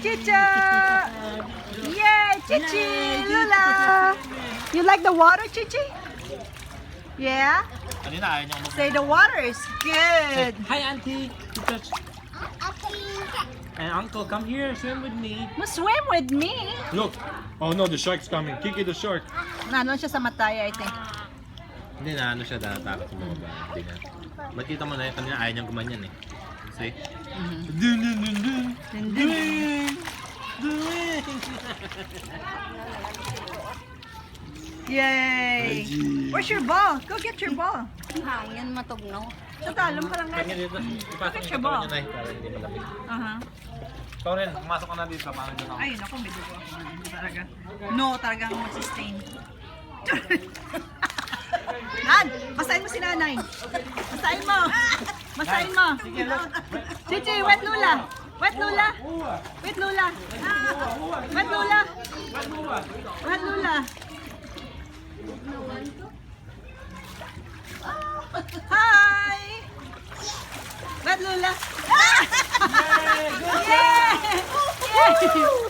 Chicha! Yay! Chichi! Lula! You like the water, Chichi? Yeah? Kanina ayaw niya mag- Say the water is good. Hi, Auntie. And Uncle, come here, swim with me. Swim with me. Look. Oh no, the shark's coming. Kiki the shark. Nanon siya sa matay, I think. Hindi na, ano siya, takot sa mga ba? Hindi na. Makita mo na yun, kanina ayaw niyang gumanyan eh. See? Dun dun dun dun. Dun, dun. Dun. Yay! Where's your ball? Go get your ball. Hangin matugnaw. Sa talong ka lang Kanya natin. dito. Ipasok Siya yung ba? katawan niya na para hindi malamig. Aha. Ikaw rin, pumasok ka na dito. Paano nyo na? Ay, naku, may dugo ako. Hindi talaga. No, talagang mag-sustain. Han, basahin mo si nanay. Basahin mo. Basahin mo. Chichi, wet lula. Wet lula. Wet lula. Wet lula. Wet lula. Hi. Wet lula. Yay! Yay!